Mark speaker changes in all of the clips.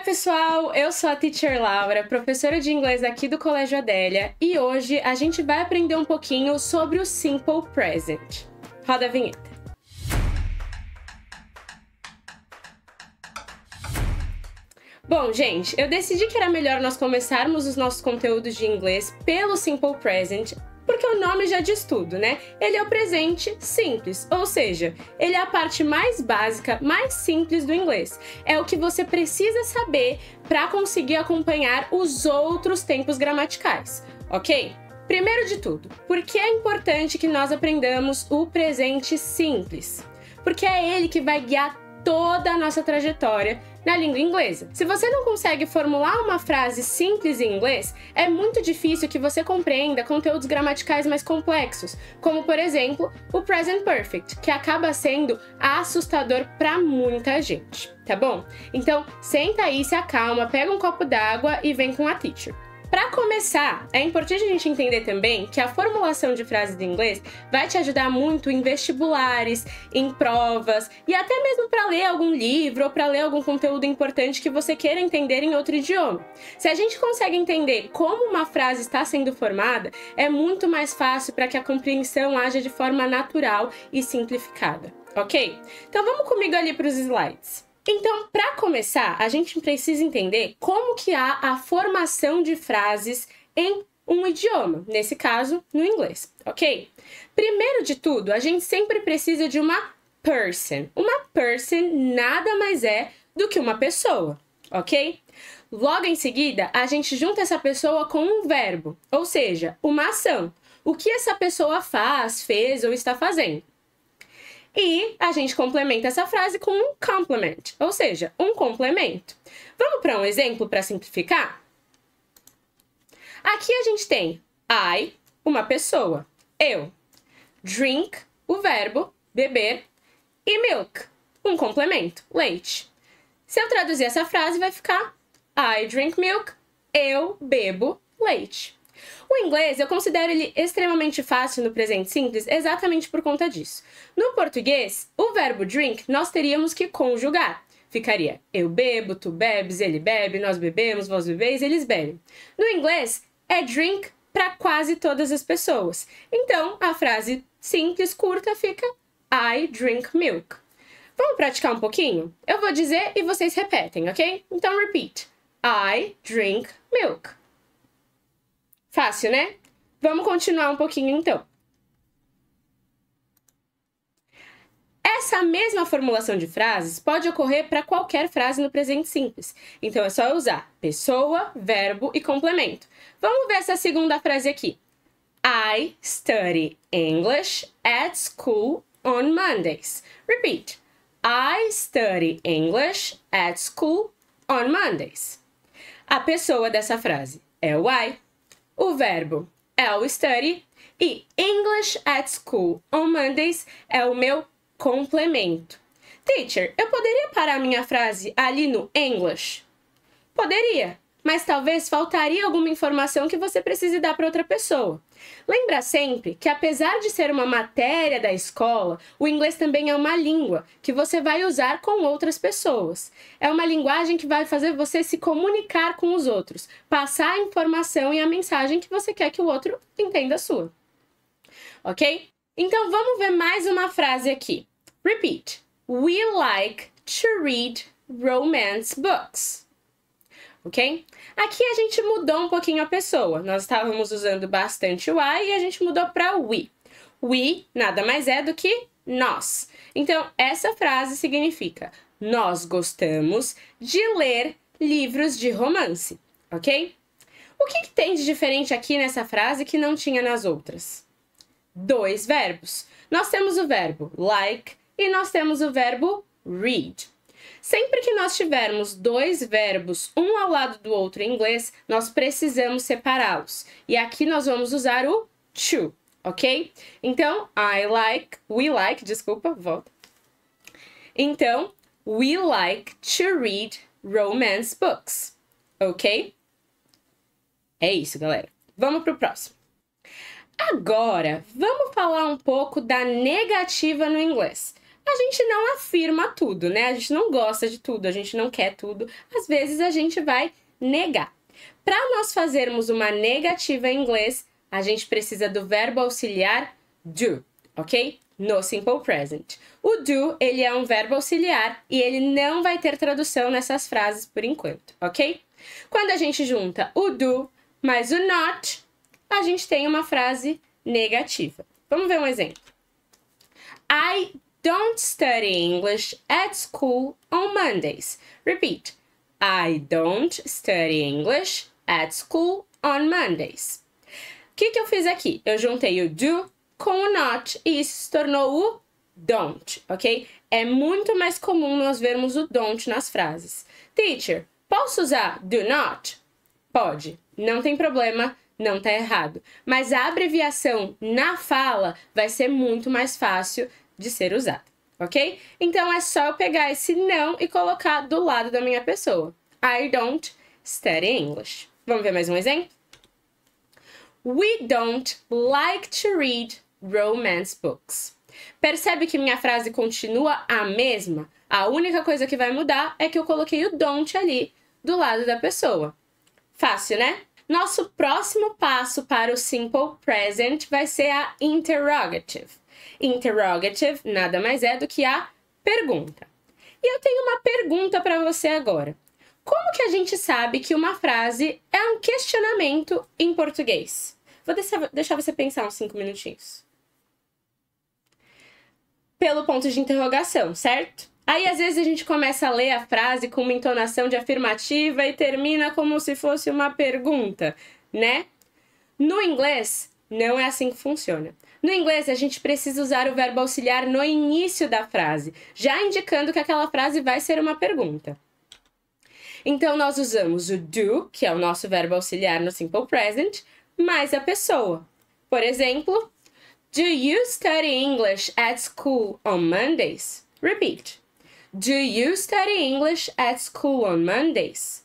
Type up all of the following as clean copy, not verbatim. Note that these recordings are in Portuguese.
Speaker 1: pessoal, eu sou a Teacher Laura, professora de inglês aqui do Colégio Adélia, e hoje a gente vai aprender um pouquinho sobre o Simple Present. Roda a vinheta. Bom, gente, eu decidi que era melhor nós começarmos os nossos conteúdos de inglês pelo Simple Present, porque o nome já diz tudo, né? Ele é o presente simples, ou seja, ele é a parte mais básica, mais simples do inglês. É o que você precisa saber para conseguir acompanhar os outros tempos gramaticais, ok? Primeiro de tudo, por que é importante que nós aprendamos o presente simples? Porque é ele que vai guiar toda a nossa trajetória na língua inglesa. Se você não consegue formular uma frase simples em inglês, é muito difícil que você compreenda conteúdos gramaticais mais complexos, como, por exemplo, o Present Perfect, que acaba sendo assustador para muita gente, tá bom? Então, senta aí, se acalma, pega um copo d'água e vem com a teacher. Para começar, é importante a gente entender também que a formulação de frases em inglês vai te ajudar muito em vestibulares, em provas e até mesmo para ler algum livro ou para ler algum conteúdo importante que você queira entender em outro idioma. Se a gente consegue entender como uma frase está sendo formada, é muito mais fácil para que a compreensão haja de forma natural e simplificada, ok? Então vamos comigo ali para os slides. Então, para começar, a gente precisa entender como que há a formação de frases em um idioma, nesse caso, no inglês, ok? Primeiro de tudo, a gente sempre precisa de uma person. Uma person nada mais é do que uma pessoa, ok? Logo em seguida, a gente junta essa pessoa com um verbo, ou seja, uma ação. O que essa pessoa faz, fez ou está fazendo. E a gente complementa essa frase com um complement, ou seja, um complemento. Vamos para um exemplo para simplificar? Aqui a gente tem I, uma pessoa, eu, drink, o verbo, beber, e milk, um complemento, leite. Se eu traduzir essa frase, vai ficar I drink milk, eu bebo leite. O inglês, eu considero ele extremamente fácil no presente simples exatamente por conta disso. No português, o verbo drink nós teríamos que conjugar. Ficaria eu bebo, tu bebes, ele bebe, nós bebemos, vós bebeis, eles bebem. No inglês, é drink para quase todas as pessoas. Então, a frase simples, curta, fica I drink milk. Vamos praticar um pouquinho? Eu vou dizer e vocês repetem, ok? Então, repeat. I drink milk. Fácil, né? Vamos continuar um pouquinho, então. Essa mesma formulação de frases pode ocorrer para qualquer frase no presente simples. Então, é só usar pessoa, verbo e complemento. Vamos ver essa segunda frase aqui. I study English at school on Mondays. Repeat. I study English at school on Mondays. A pessoa dessa frase é o I. O verbo é o study e English at school on Mondays é o meu complemento. Teacher, eu poderia parar minha frase ali no English? Poderia, mas talvez faltaria alguma informação que você precise dar para outra pessoa. Lembra sempre que apesar de ser uma matéria da escola, o inglês também é uma língua que você vai usar com outras pessoas. É uma linguagem que vai fazer você se comunicar com os outros, passar a informação e a mensagem que você quer que o outro entenda a sua. Ok? Então vamos ver mais uma frase aqui. Repeat. We like to read romance books. Ok? Aqui a gente mudou um pouquinho a pessoa. Nós estávamos usando bastante o I e a gente mudou para we. We nada mais é do que nós. Então, essa frase significa nós gostamos de ler livros de romance, ok? O que tem de diferente aqui nessa frase que não tinha nas outras? Dois verbos. Nós temos o verbo like e nós temos o verbo read. Sempre que nós tivermos dois verbos, um ao lado do outro em inglês, nós precisamos separá-los. E aqui nós vamos usar o to, ok? Então, volta. Então, we like to read romance books, ok? É isso, galera. Vamos pro próximo. Agora, vamos falar um pouco da negativa no inglês. A gente não afirma tudo, né? A gente não gosta de tudo, a gente não quer tudo. Às vezes a gente vai negar. Para nós fazermos uma negativa em inglês, a gente precisa do verbo auxiliar do, ok? No simple present. O do, ele é um verbo auxiliar e ele não vai ter tradução nessas frases por enquanto, ok? Quando a gente junta o do mais o not, a gente tem uma frase negativa. Vamos ver um exemplo. I don't study English at school on Mondays. Repeat. I don't study English at school on Mondays. O que eu fiz aqui? Eu juntei o do com o not e isso se tornou o don't, ok? É muito mais comum nós vermos o don't nas frases. Teacher, posso usar do not? Pode, não tem problema, não tá errado. Mas a abreviação na fala vai ser muito mais fácil de ser usada, ok? Então é só eu pegar esse não e colocar do lado da minha pessoa. I don't study English. Vamos ver mais um exemplo? We don't like to read romance books. Percebe que minha frase continua a mesma? A única coisa que vai mudar é que eu coloquei o don't ali do lado da pessoa. Fácil, né? Nosso próximo passo para o simple present vai ser a interrogative. Interrogative nada mais é do que a pergunta. E eu tenho uma pergunta para você agora. Como que a gente sabe que uma frase é um questionamento em português? Vou deixar você pensar uns 5 minutinhos. Pelo ponto de interrogação, certo? Aí, às vezes, a gente começa a ler a frase com uma entonação de afirmativa e termina como se fosse uma pergunta, né? No inglês, não é assim que funciona. No inglês, a gente precisa usar o verbo auxiliar no início da frase, já indicando que aquela frase vai ser uma pergunta. Então, nós usamos o do, que é o nosso verbo auxiliar no simple present, mais a pessoa. Por exemplo, do you study English at school on Mondays? Repeat. Do you study English at school on Mondays?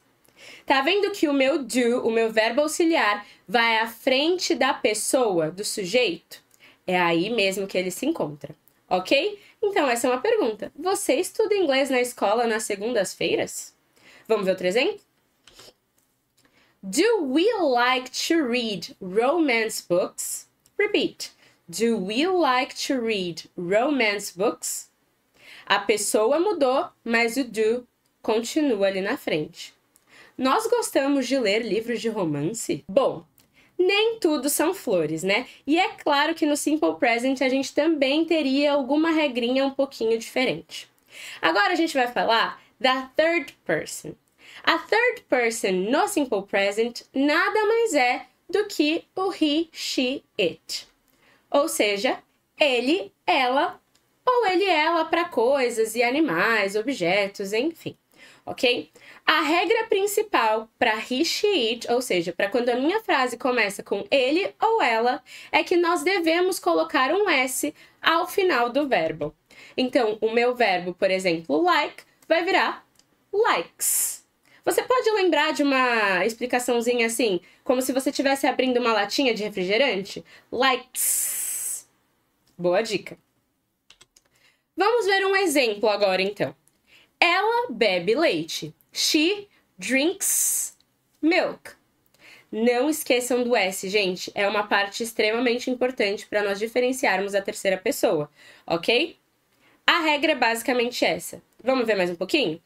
Speaker 1: Tá vendo que o meu do, o meu verbo auxiliar, vai à frente da pessoa, do sujeito? É aí mesmo que ele se encontra, ok? Então, essa é uma pergunta. Você estuda inglês na escola nas segundas-feiras? Vamos ver outro exemplo? Do we like to read romance books? Repeat. Do we like to read romance books? A pessoa mudou, mas o do continua ali na frente. Nós gostamos de ler livros de romance? Bom, nem tudo são flores, né? E é claro que no Simple Present a gente também teria alguma regrinha um pouquinho diferente. Agora a gente vai falar da third person. A third person no Simple Present nada mais é do que o he, she, it. Ou seja, ele, ela ou ele, ela para coisas e animais, objetos, enfim, ok? A regra principal para he, she, it, ou seja, para quando a minha frase começa com ele ou ela, é que nós devemos colocar um S ao final do verbo. Então, o meu verbo, por exemplo, like, vai virar likes. Você pode lembrar de uma explicaçãozinha assim, como se você estivesse abrindo uma latinha de refrigerante? Likes. Boa dica. Vamos ver um exemplo agora, então. Ela bebe leite. She drinks milk. Não esqueçam do S, gente. É uma parte extremamente importante para nós diferenciarmos a terceira pessoa, ok? A regra é basicamente essa. Vamos ver mais um pouquinho?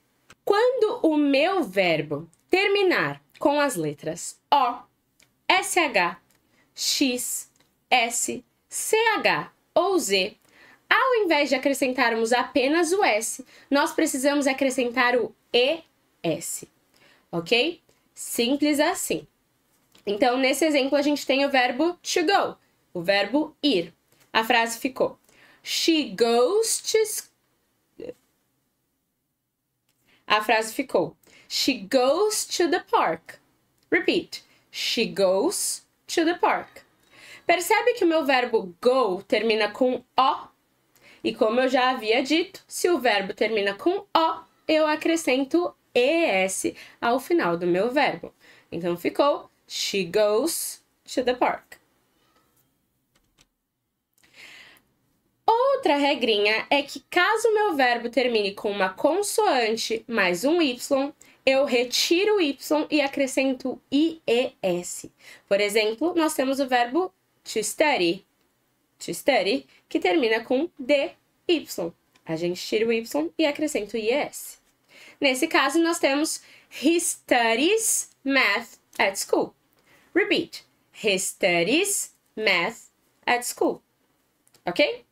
Speaker 1: Quando o meu verbo terminar com as letras O, SH, X, S, CH ou Z, ao invés de acrescentarmos apenas o S, nós precisamos acrescentar o ES, ok? Simples assim. Então, nesse exemplo, a gente tem o verbo to go, o verbo ir. A frase ficou: She goes to school. A frase ficou: She goes to the park. Repeat. She goes to the park. Percebe que o meu verbo go termina com O? E como eu já havia dito, se o verbo termina com O, eu acrescento ES ao final do meu verbo. Então ficou: She goes to the park. Outra regrinha é que caso o meu verbo termine com uma consoante mais um Y, eu retiro o Y e acrescento IES. Por exemplo, nós temos o verbo to study, que termina com DY. A gente tira o Y e acrescenta o IES. Nesse caso, nós temos he studies math at school. Repeat. He studies math at school. Ok?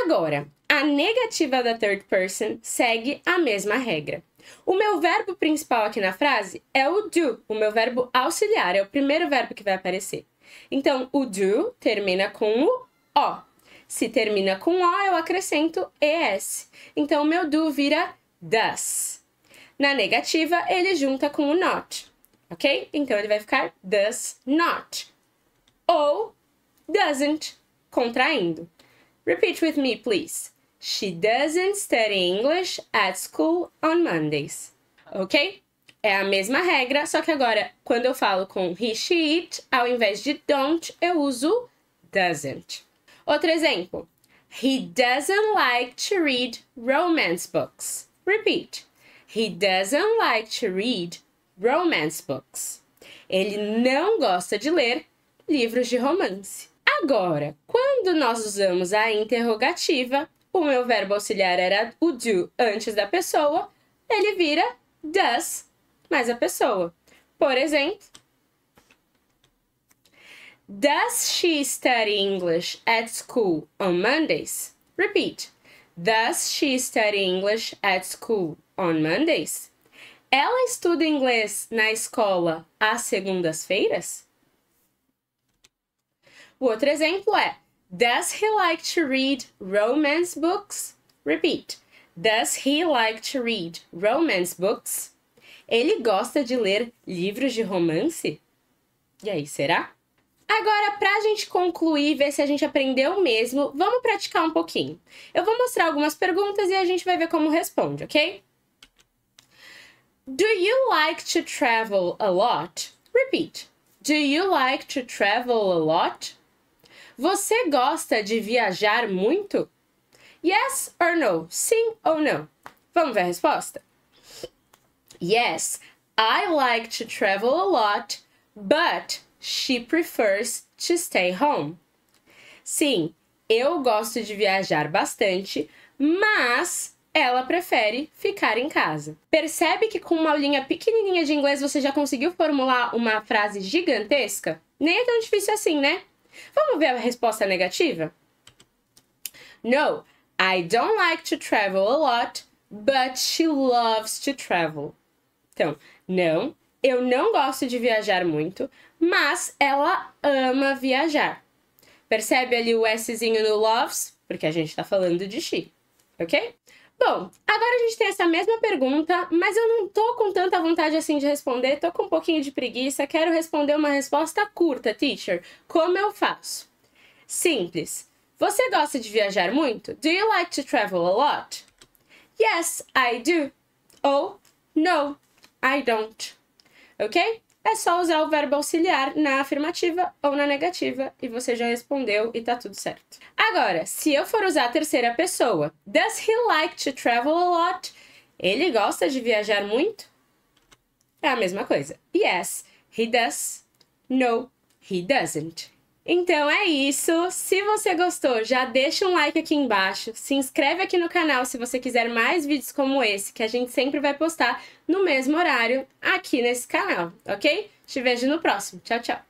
Speaker 1: Agora, a negativa da third person segue a mesma regra. O meu verbo principal aqui na frase é o do, o meu verbo auxiliar, é o primeiro verbo que vai aparecer. Então, o do termina com o O. Se termina com O, eu acrescento ES. Então, o meu do vira does. Na negativa, ele junta com o not, ok? Então, ele vai ficar does not. Ou doesn't, contraindo. Repeat with me, please. She doesn't study English at school on Mondays. Ok? É a mesma regra, só que agora, quando eu falo com he, she, it, ao invés de don't, eu uso doesn't. Outro exemplo. He doesn't like to read romance books. Repeat. He doesn't like to read romance books. Ele não gosta de ler livros de romance. Agora, quando nós usamos a interrogativa, o meu verbo auxiliar era o do antes da pessoa, ele vira does mais a pessoa. Por exemplo, does she study English at school on Mondays? Repeat. Does she study English at school on Mondays? Ela estuda inglês na escola às segundas-feiras? O outro exemplo é does he like to read romance books? Repeat. Does he like to read romance books? Ele gosta de ler livros de romance? E aí, será? Agora, pra gente concluir e ver se a gente aprendeu mesmo, vamos praticar um pouquinho. Eu vou mostrar algumas perguntas e a gente vai ver como responde, ok? Do you like to travel a lot? Repeat. Do you like to travel a lot? Você gosta de viajar muito? Yes or no? Sim ou não? Vamos ver a resposta? Yes, I like to travel a lot, but she prefers to stay home. Sim, eu gosto de viajar bastante, mas ela prefere ficar em casa. Percebe que com uma aulinha pequenininha de inglês você já conseguiu formular uma frase gigantesca? Nem é tão difícil assim, né? Vamos ver a resposta negativa? No, I don't like to travel a lot, but she loves to travel. Então, não, eu não gosto de viajar muito, mas ela ama viajar. Percebe ali o Szinho no loves? Porque a gente tá falando de she, ok? Bom, agora a gente tem essa mesma pergunta, mas eu não tô com tanta vontade assim de responder, tô com um pouquinho de preguiça, quero responder uma resposta curta, teacher. Como eu faço? Simples. Você gosta de viajar muito? Do you like to travel a lot? Yes, I do. Ou no, I don't. Ok? É só usar o verbo auxiliar na afirmativa ou na negativa e você já respondeu e tá tudo certo. Agora, se eu for usar a terceira pessoa, does he like to travel a lot? Ele gosta de viajar muito? É a mesma coisa. Yes, he does. No, he doesn't. Então é isso. Se você gostou, já deixa um like aqui embaixo. Se inscreve aqui no canal se você quiser mais vídeos como esse, que a gente sempre vai postar no mesmo horário aqui nesse canal, ok? Te vejo no próximo. Tchau, tchau!